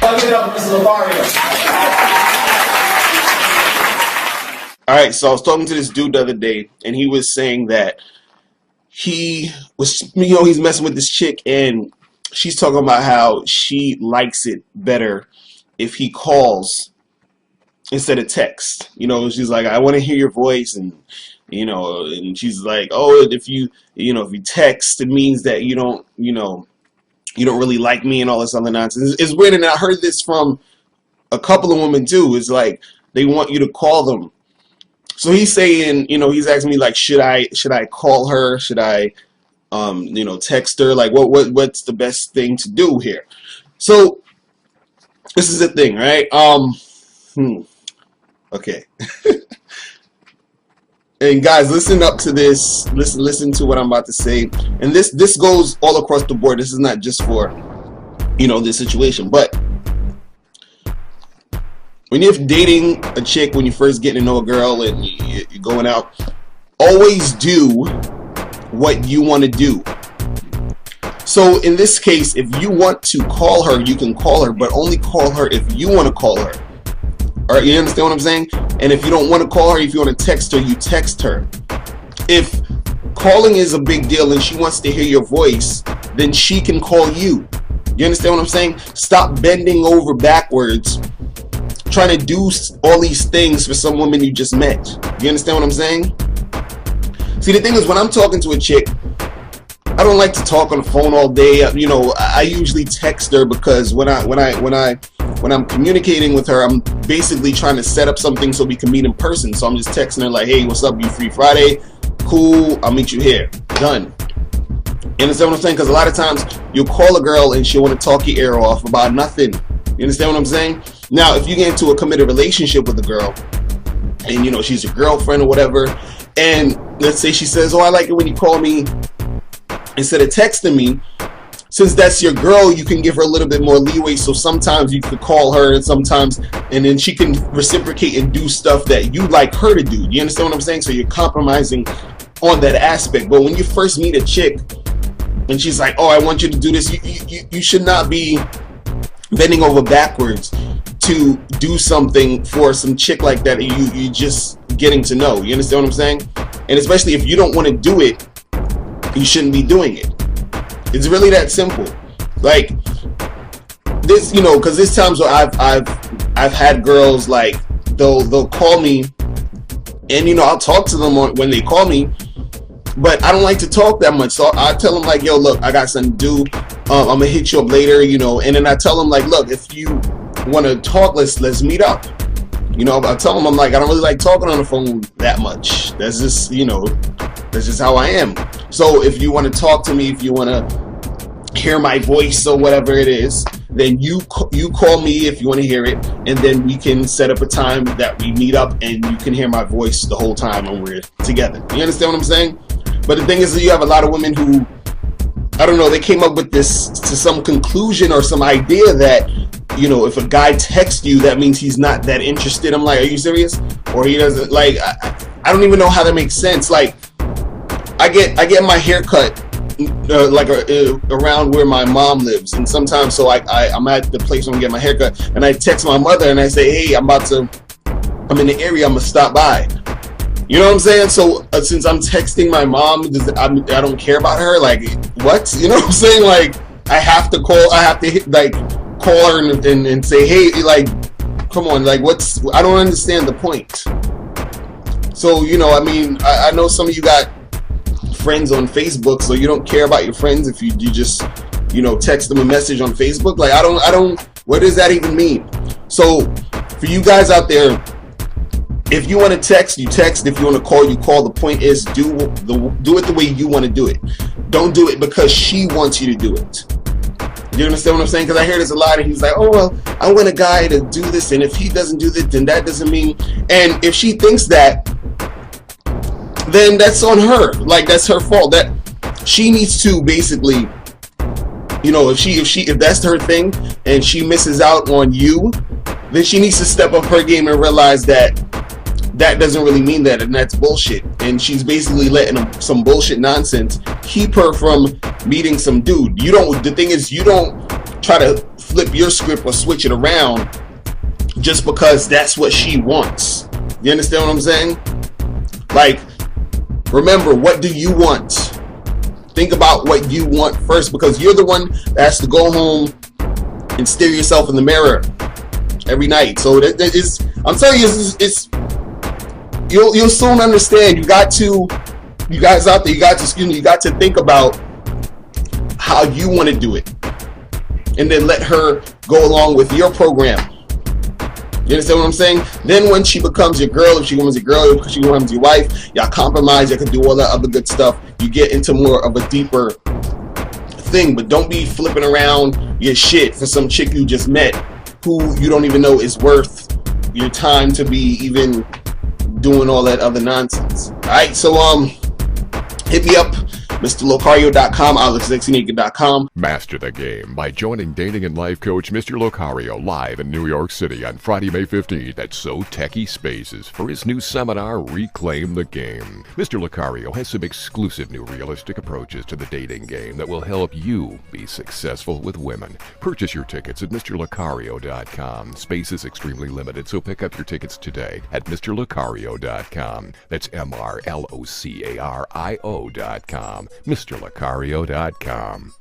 Give it up for Mr. Lothario. All right, so I was talking to this dude the other day, and he was saying that he was, he's messing with this chick, and she's talking about how she likes it better if he calls instead of text. She's like, I want to hear your voice, and and she's like, oh, if you text, it means that you don't really like me and all this other nonsense. It's weird, and I heard this from a couple of women too. It's like they want you to call them. So he's saying, he's asking me like, should I call her? Should I, text her? Like, what's the best thing to do here? So this is the thing, right? Okay. And guys, listen up to this. Listen to what I'm about to say. And this goes all across the board. This is not just for, this situation, but when you're dating a chick, when you're first getting to know a girl and you're going out, always do what you want to do. So in this case, if you want to call her, you can call her, but only call her if you want to call her. All right, you understand what I'm saying? And if you don't want to call her, if you want to text her, you text her. If calling is a big deal and she wants to hear your voice, then she can call you. You understand what I'm saying? Stop bending over backwards trying to do all these things for some woman you just met. You understand what I'm saying? See, the thing is, when I'm talking to a chick, I don't like to talk on the phone all day. I usually text her because when I'm communicating with her, I'm basically trying to set up something so we can meet in person. So I'm just texting her like, hey, what's up? You free Friday? Cool. I'll meet you here. Done. You understand what I'm saying? Because a lot of times you'll call a girl and she'll want to talk your ear off about nothing. You understand what I'm saying? Now, if you get into a committed relationship with a girl and, she's your girlfriend or whatever, and let's say she says, oh, I like it when you call me instead of texting me, since that's your girl, you can give her a little bit more leeway. So sometimes you could call her and then she can reciprocate and do stuff that you like her to do. You understand what I'm saying? So you're compromising on that aspect. But when you first meet a chick and she's like, oh, I want you to do this, you should not be bending over backwards to do something for some chick like that you just getting to know. You understand what I'm saying? And especially if you don't want to do it, you shouldn't be doing it. It's really that simple. Like this, because there's times where I've had girls like they'll call me, and I'll talk to them when they call me, but I don't like to talk that much. So I tell them like, yo, look, I got something to do. I'm gonna hit you up later, and then I tell them like, look, if you want to talk, let's meet up. I tell them, I'm like, I don't really like talking on the phone that much. That's just, that's just how I am. So if you want to talk to me, if you want to hear my voice or whatever it is, then you call me if you want to hear it, and then we can set up a time that we meet up and you can hear my voice the whole time when we're together. You understand what I'm saying? But the thing is that you have a lot of women who, I don't know, they came up with this to some conclusion or some idea that, if a guy texts you, that means he's not that interested. I'm like, are you serious? Or he doesn't, like, I don't even know how that makes sense. Like, I get my hair cut around where my mom lives, and sometimes I'm at the place where I'm getting my hair cut, and I text my mother and I say, hey, I'm in the area, I'm gonna stop by. You know what I'm saying? So since I'm texting my mom, I don't care about her. Like, what? You know what I'm saying? Like, I have to call her and say, hey, like, come on, like, I don't understand the point. So, I know some of you got friends on Facebook, so you don't care about your friends if you just, text them a message on Facebook. Like, I don't, what does that even mean? So, for you guys out there, if you want to text, you text. If you want to call, you call. The point is, do it the way you want to do it. Don't do it because she wants you to do it. You understand what I'm saying? Because I hear this a lot, and he's like, oh, well, I want a guy to do this, and if he doesn't do this, then that doesn't mean. And if she thinks that, then that's on her. Like, that's her fault. That she needs to basically, if that's her thing, and she misses out on you, then she needs to step up her game and realize that doesn't really mean that, and that's bullshit. And she's basically letting some bullshit nonsense keep her from meeting some dude. The thing is, you don't try to flip your script or switch it around just because that's what she wants. You understand what I'm saying? Like, remember, what do you want? Think about what you want first, because you're the one that has to go home and stare yourself in the mirror every night. So that is, I'm telling you, it's you'll soon understand. You guys out there, you got to think about how you want to do it, and then let her go along with your program. You understand what I'm saying? Then when she becomes your girl, if she becomes your girl, if she becomes your wife, y'all compromise, y'all can do all that other good stuff. You get into more of a deeper thing, but don't be flipping around your shit for some chick you just met who you don't even know is worth your time to be even doing all that other nonsense. Alright, so hit me up, MrLocario.com, AlexXenega.com. Master the game by joining dating and life coach Mr. Locario live in New York City on Friday, May 15th at So Techie Spaces for his new seminar, Reclaim the Game. Mr. Locario has some exclusive new realistic approaches to the dating game that will help you be successful with women. Purchase your tickets at MrLocario.com. Space is extremely limited, so pick up your tickets today at MrLocario.com. That's MrLocario.com. MrLocario.com.